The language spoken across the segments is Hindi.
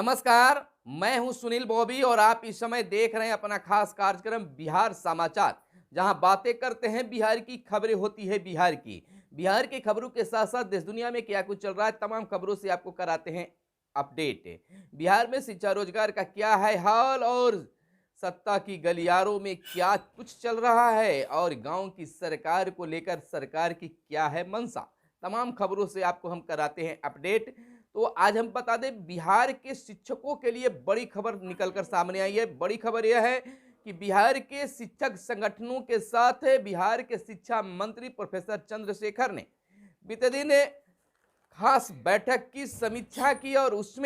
नमस्कार, मैं हूं सुनील बॉबी और आप इस समय देख रहे हैं अपना खास कार्यक्रम बिहार समाचार, जहां बातें करते हैं बिहार की, खबरें होती है बिहार की। बिहार की खबरों के साथ साथ देश दुनिया में क्या कुछ चल रहा है, तमाम खबरों से आपको कराते हैं अपडेट। बिहार में शिक्षा रोजगार का क्या है हाल और सत्ता की गलियारों में क्या कुछ चल रहा है और गांव की सरकार को लेकर सरकार की क्या है मंशा, तमाम खबरों से आपको हम कराते हैं अपडेट। तो आज हम बता दें, बिहार के शिक्षकों के लिए बड़ी खबर निकलकर सामने आई है। बड़ी खबर यह है कि बिहार के शिक्षक संगठनों के साथ बिहार के शिक्षा मंत्री प्रोफेसर चंद्रशेखर ने बीते दिन खास बैठक की समीक्षा की और उस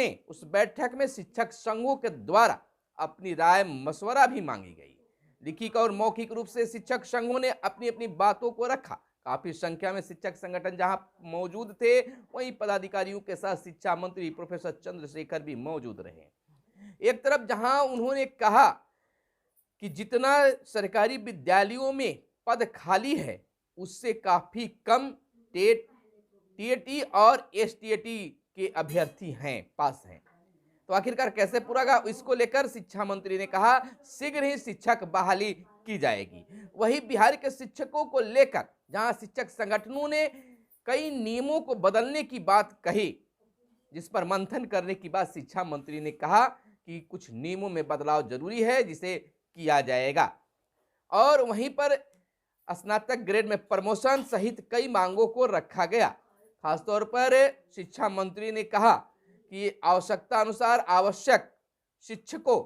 बैठक में शिक्षक संघों के द्वारा अपनी राय मशवरा भी मांगी गई। लिखित और मौखिक रूप से शिक्षक संघों ने अपनी अपनी बातों को रखा। काफी संख्या में शिक्षक संगठन जहां मौजूद थे, वहीं पदाधिकारियों के साथ शिक्षा मंत्री प्रोफेसर चंद्रशेखर भी मौजूद रहे। एक तरफ जहां उन्होंने कहा कि जितना सरकारी विद्यालयों में पद खाली है, उससे काफी कम टेट, टीएटी और एसटीएटी के अभ्यर्थी हैं, पास हैं। तो आखिरकार कैसे पूरा होगा, इसको लेकर शिक्षा मंत्री ने कहा शीघ्र ही शिक्षक बहाली की जाएगी। वही बिहार के शिक्षकों को लेकर जहां शिक्षक संगठनों ने कई नियमों को बदलने की बात कही, जिस पर मंथन करने की बाद शिक्षा मंत्री ने कहा कि कुछ नियमों में बदलाव जरूरी है, जिसे किया जाएगा। और वहीं पर स्नातक ग्रेड में प्रमोशन सहित कई मांगों को रखा गया। खासतौर पर शिक्षा मंत्री ने कहा कि आवश्यकता अनुसार आवश्यक शिक्षकों,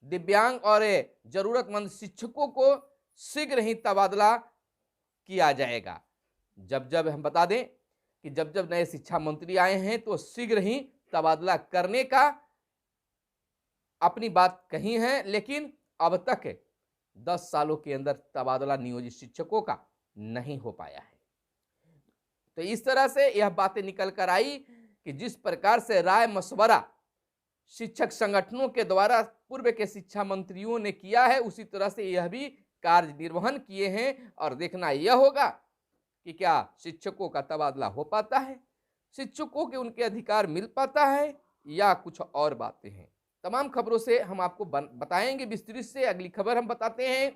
दिव्यांग और जरूरतमंद शिक्षकों को शीघ्र ही तबादला किया जाएगा। जब हम बता दें कि जब नए शिक्षा मंत्री आए हैं तो शीघ्र ही तबादला करने का अपनी बात कही है, लेकिन अब तक 10 सालों के अंदर तबादला नियोजित शिक्षकों का नहीं हो पाया है। तो इस तरह से यह बातें निकल कर आई कि जिस प्रकार से राय मशवरा शिक्षक संगठनों के द्वारा पूर्व के शिक्षा मंत्रियों ने किया है, उसी तरह से यह भी कार्य निर्वहन किए हैं। और देखना यह होगा कि क्या शिक्षकों का तबादला हो पाता है, शिक्षकों के उनके अधिकार मिल पाता है, या कुछ और बातें हैं। तमाम खबरों से हम आपको बताएंगे विस्तृत से। अगली खबर हम बताते हैं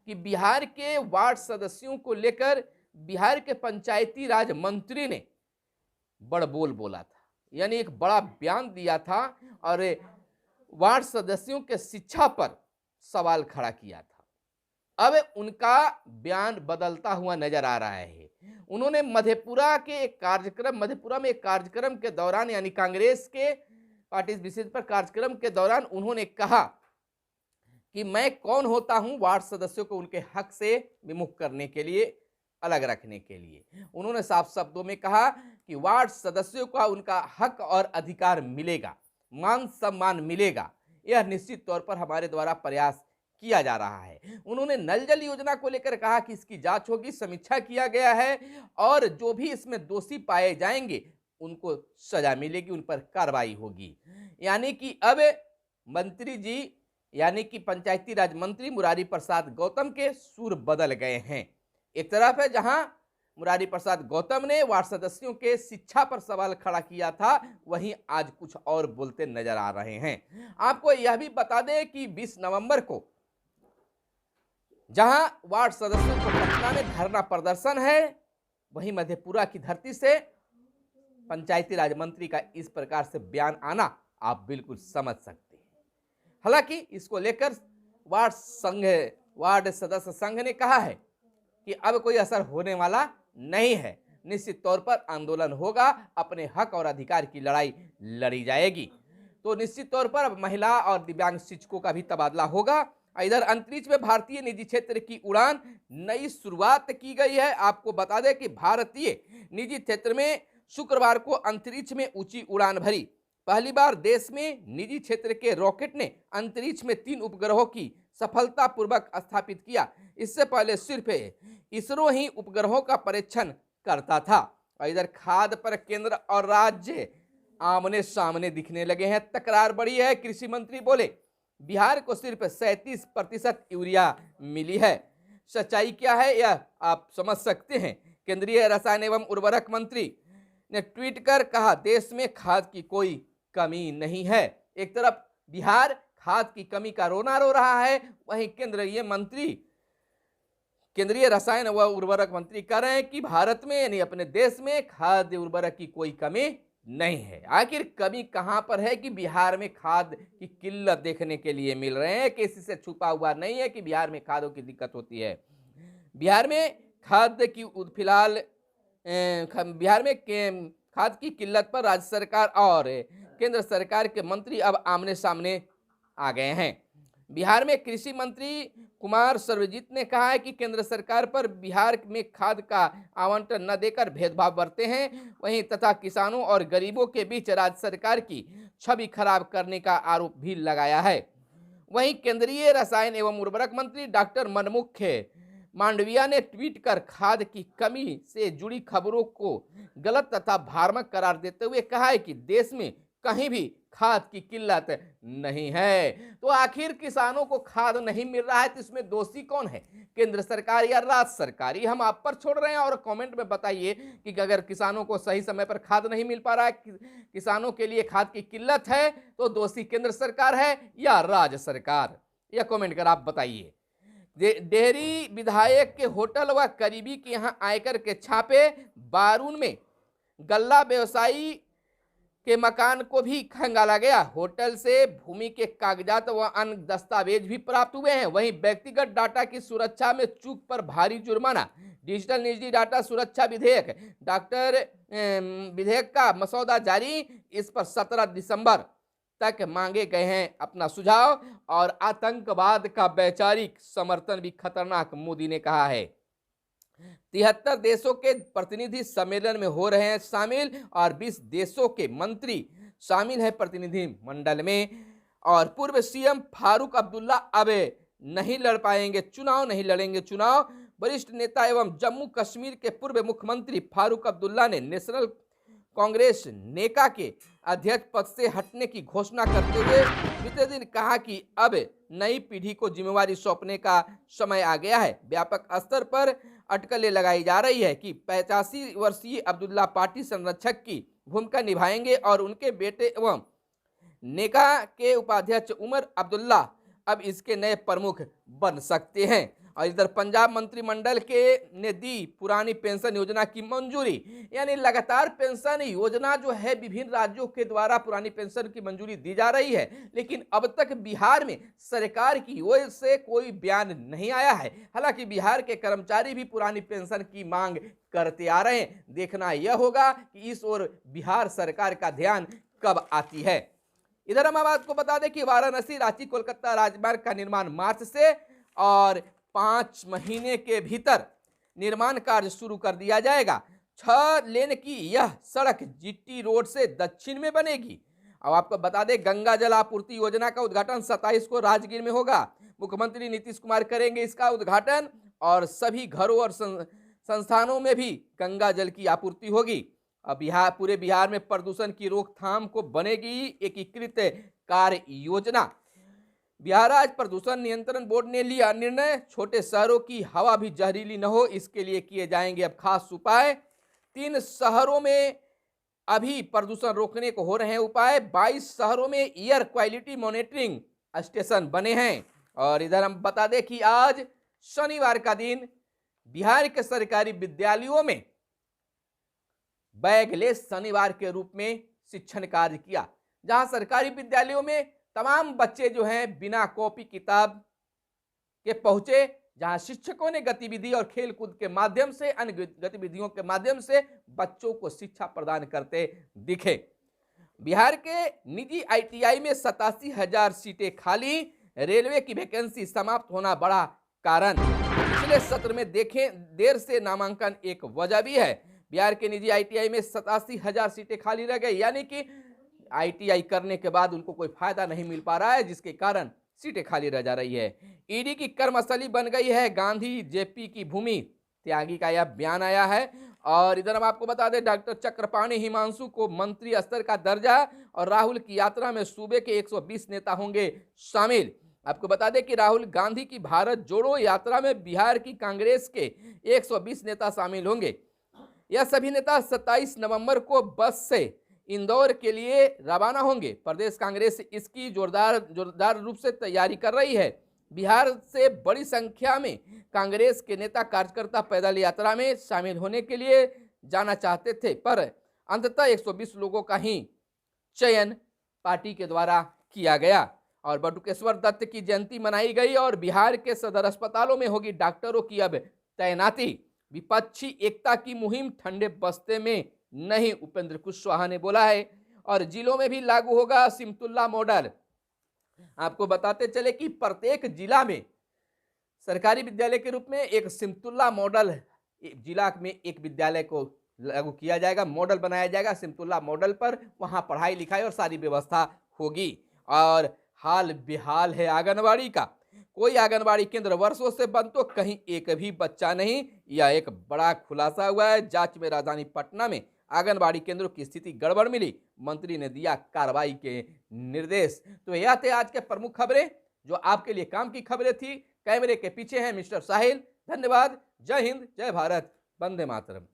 कि बिहार के वार्ड सदस्यों को लेकर बिहार के पंचायती राज मंत्री ने बड़ बोल बोला था, यानी एक बड़ा बयान दिया था और वार्ड सदस्यों के शिक्षा पर सवाल खड़ा किया था। अब उनका बयान बदलता हुआ नजर आ रहा है। उन्होंने मधेपुरा में एक कार्यक्रम के दौरान, यानी कांग्रेस के पार्टी विशेष पर कार्यक्रम के दौरान उन्होंने कहा कि मैं कौन होता हूं वार्ड सदस्यों को उनके हक से विमुख करने के लिए, अलग रखने के लिए। उन्होंने साफ शब्दों में कहा कि वार्ड सदस्यों का उनका हक और अधिकार मिलेगा, मान सम्मान मिलेगा। यह निश्चित तौर पर हमारे द्वारा प्रयास किया जा रहा है। उन्होंने नल जल योजना को लेकर कहा कि इसकी जांच होगी, समीक्षा किया गया है और जो भी इसमें दोषी पाए जाएंगे उनको सजा मिलेगी, उन पर कार्रवाई होगी। यानी कि अब मंत्री जी, यानी कि पंचायती राज मंत्री मुरारी प्रसाद गौतम के सुर बदल गए हैं। एक तरफ है जहां मुरारी प्रसाद गौतम ने वार्ड सदस्यों के शिक्षा पर सवाल खड़ा किया था, वहीं आज कुछ और बोलते नजर आ रहे हैं। आपको यह भी बता दें कि 20 नवंबर को जहां वार्ड सदस्यों को पटना में धरना प्रदर्शन है, वहीं मधेपुरा की धरती से पंचायती राज मंत्री का इस प्रकार से बयान आना आप बिल्कुल समझ सकते हैं। हालांकि इसको लेकर वार्ड सदस्य संघ ने कहा है कि अब कोई असर होने वाला नहीं है, निश्चित तौर पर आंदोलन होगा, अपने हक और अधिकार की लड़ाई लड़ी जाएगी। तो निश्चित तौर पर अब महिला और दिव्यांग शिक्षकों का भी तबादला होगा। इधर अंतरिक्ष में भारतीय निजी क्षेत्र की उड़ान नई शुरुआत की गई है। आपको बता दें कि भारतीय निजी क्षेत्र में शुक्रवार को अंतरिक्ष में ऊंची उड़ान भरी। पहली बार देश में निजी क्षेत्र के रॉकेट ने अंतरिक्ष में 3 उपग्रहों की सफलतापूर्वक स्थापित किया। इससे पहले सिर्फ इसरो ही उपग्रहों का परीक्षण करता था। इधर खाद्य पर केंद्र और राज्य आमने सामने दिखने लगे हैं, तकरार बढ़ी है। कृषि मंत्री बोले बिहार को सिर्फ 37% यूरिया मिली है। सच्चाई क्या है यह आप समझ सकते हैं। केंद्रीय रसायन एवं उर्वरक मंत्री ने ट्वीट कर कहा देश में खाद की कोई कमी नहीं है। एक तरफ बिहार खाद की कमी का रोना रो रहा है, वहीं केंद्रीय रसायन व उर्वरक मंत्री कह रहे हैं कि भारत में यानी अपने देश में खाद्य उर्वरक की कोई कमी नहीं है। आखिर कमी कहां पर है कि बिहार में खाद की किल्लत देखने के लिए मिल रहे हैं? किसी से छुपा हुआ नहीं है कि बिहार में खादों की दिक्कत होती है। बिहार में खाद्य की फिलहाल बिहार में खाद की किल्लत पर राज्य सरकार और केंद्र सरकार के मंत्री अब आमने सामने आ गए हैं। बिहार में कृषि मंत्री कुमार सर्वजित ने कहा है कि केंद्र सरकार पर बिहार में खाद का आवंटन न देकर भेदभाव बरते हैं, वहीं तथा किसानों और गरीबों के बीच राज्य सरकार की छवि खराब करने का आरोप भी लगाया है। वहीं केंद्रीय रसायन एवं उर्वरक मंत्री डॉक्टर मनमुख मांडविया ने ट्वीट कर खाद की कमी से जुड़ी खबरों को गलत तथा भ्रामक करार देते हुए कहा है कि देश में कहीं भी खाद की किल्लत नहीं है। तो आखिर किसानों को खाद नहीं मिल रहा है तो इसमें दोषी कौन है, केंद्र सरकार या राज्य सरकार? ये हम आप पर छोड़ रहे हैं और कमेंट में बताइए कि अगर किसानों को सही समय पर खाद नहीं मिल पा रहा है, किसानों के लिए खाद की किल्लत है, तो दोषी केंद्र सरकार है या राज्य सरकार? यह कमेंट कर आप बताइए। डेहरी विधायक के होटल व करीबी के यहाँ आयकर के छापे, बारून में गल्ला व्यवसायी के मकान को भी खंगाला गया। होटल से भूमि के कागजात व अन्य दस्तावेज भी प्राप्त हुए हैं। वहीं व्यक्तिगत डाटा की सुरक्षा में चूक पर भारी जुर्माना। डिजिटल निजी डाटा सुरक्षा विधेयक का मसौदा जारी, इस पर 17 दिसंबर तक मांगे गए हैं अपना सुझाव। और आतंकवाद का वैचारिक समर्थन भी खतरनाक, मोदी ने कहा है। 73 देशों के प्रतिनिधि सम्मेलन में हो रहे हैं शामिल और 20 देशों के मंत्री शामिल हैं प्रतिनिधि मंडल में। और पूर्व सीएम फारूक अब्दुल्ला अब नहीं लड़ेंगे चुनाव। वरिष्ठ नेता एवं जम्मू कश्मीर के पूर्व मुख्यमंत्री फारूक अब्दुल्ला ने नेशनल कांग्रेस नेका के अध्यक्ष पद से हटने की घोषणा करते हुए बीते दिन कहा कि अब नई पीढ़ी को जिम्मेवारी सौंपने का समय आ गया है। व्यापक स्तर पर अटकलें लगाई जा रही है कि 85 वर्षीय अब्दुल्ला पार्टी संरक्षक की भूमिका निभाएंगे और उनके बेटे एवं नेका के उपाध्यक्ष उमर अब्दुल्ला अब इसके नए प्रमुख बन सकते हैं। और इधर पंजाब मंत्रिमंडल ने दी पुरानी पेंशन योजना की मंजूरी, यानी लगातार पेंशन योजना जो है विभिन्न राज्यों के द्वारा पुरानी पेंशन की मंजूरी दी जा रही है, लेकिन अब तक बिहार में सरकार की ओर से कोई बयान नहीं आया है। हालांकि बिहार के कर्मचारी भी पुरानी पेंशन की मांग करते आ रहे हैं। देखना यह होगा कि इस ओर बिहार सरकार का ध्यान कब आती है। इधर हम आपको बता दें कि वाराणसी रांची कोलकाता राजमार्ग का निर्माण मार्च से और 5 महीने के भीतर निर्माण कार्य शुरू कर दिया जाएगा। 6 लेन की यह सड़क जीटी रोड से दक्षिण में बनेगी। अब आपको बता दें गंगा जल आपूर्ति योजना का उद्घाटन 27 को राजगीर में होगा। मुख्यमंत्री नीतीश कुमार करेंगे इसका उद्घाटन और सभी घरों और संस्थानों में भी गंगा जल की आपूर्ति होगी। अब पूरे बिहार में प्रदूषण की रोकथाम को बनेगी एकीकृत कार्य योजना। बिहार राज्य प्रदूषण नियंत्रण बोर्ड ने लिया निर्णय, छोटे शहरों की हवा भी जहरीली न हो, इसके लिए किए जाएंगे अब खास उपाय। 3 शहरों में अभी प्रदूषण रोकने को हो रहे हैं उपाय। 22 शहरों में एयर क्वालिटी मॉनिटरिंग स्टेशन बने हैं। और इधर हम बता दें कि आज शनिवार का दिन बिहार के सरकारी विद्यालयों में बैगलेस शनिवार के रूप में शिक्षण कार्य किया, जहां सरकारी विद्यालयों में तमाम बच्चे जो हैं बिना कॉपी किताब के पहुंचे, जहां शिक्षकों ने गतिविधि और खेल कूद के माध्यम से, अन्य गतिविधियों के माध्यम से बच्चों को शिक्षा प्रदान करते दिखे। बिहार के निजी आईटीआई में 87,000 सीटें खाली, रेलवे की वैकेंसी समाप्त होना बड़ा कारण। पिछले सत्र में देखें देर से नामांकन एक वजह भी है। बिहार के निजी आईटीआई में 87,000 सीटें खाली रह गई, यानी कि आईटीआई करने के बाद उनको कोई फायदा नहीं मिल पा रहा है, जिसके कारण सीटें खाली रह जा रही है। ईडी की कर्मस्थली बन गई है गांधी जेपी की भूमि, त्यागी का यह बयान आया है। और इधर हम आपको बता दें डॉक्टर चक्रपाणी हिमांशु को मंत्री स्तर का दर्जा और राहुल की यात्रा में सूबे के 120 नेता होंगे शामिल। आपको बता दें कि राहुल गांधी की भारत जोड़ो यात्रा में बिहार की कांग्रेस के 120 नेता शामिल होंगे। यह सभी नेता 27 नवंबर को बस से इंदौर के लिए रवाना होंगे। प्रदेश कांग्रेस इसकी जोरदार रूप से तैयारी कर रही है। बिहार से बड़ी संख्या में कांग्रेस के नेता कार्यकर्ता पैदल यात्रा में शामिल होने के लिए जाना चाहते थे, पर अंततः 120 लोगों का ही चयन पार्टी के द्वारा किया गया और बटुकेश्वर दत्त की जयंती मनाई गई और बिहार के सदर अस्पतालों में होगी डॉक्टरों की अब तैनाती। विपक्षी एकता की मुहिम ठंडे बस्ते में नहीं, उपेंद्र कुशवाहा ने बोला है। और जिलों में भी लागू होगा सिमतुल्ला मॉडल। आपको बताते चले कि प्रत्येक जिला में सरकारी विद्यालय के रूप में एक सिमतुल्ला मॉडल, जिला में एक विद्यालय को लागू किया जाएगा, मॉडल बनाया जाएगा। सिमतुल्ला मॉडल पर वहां पढ़ाई लिखाई और सारी व्यवस्था होगी। और हाल बेहाल है आंगनबाड़ी का। कोई आंगनबाड़ी केंद्र वर्षों से बंद तो कहीं एक भी बच्चा नहीं। यह एक बड़ा खुलासा हुआ है। जांच में राजधानी पटना में आंगनबाड़ी केंद्रों की स्थिति गड़बड़ मिली, मंत्री ने दिया कार्रवाई के निर्देश। तो यह थे आज के प्रमुख खबरें जो आपके लिए काम की खबरें थी। कैमरे के पीछे हैं मिस्टर साहिल। धन्यवाद। जय हिंद, जय भारत, वंदे मातरम।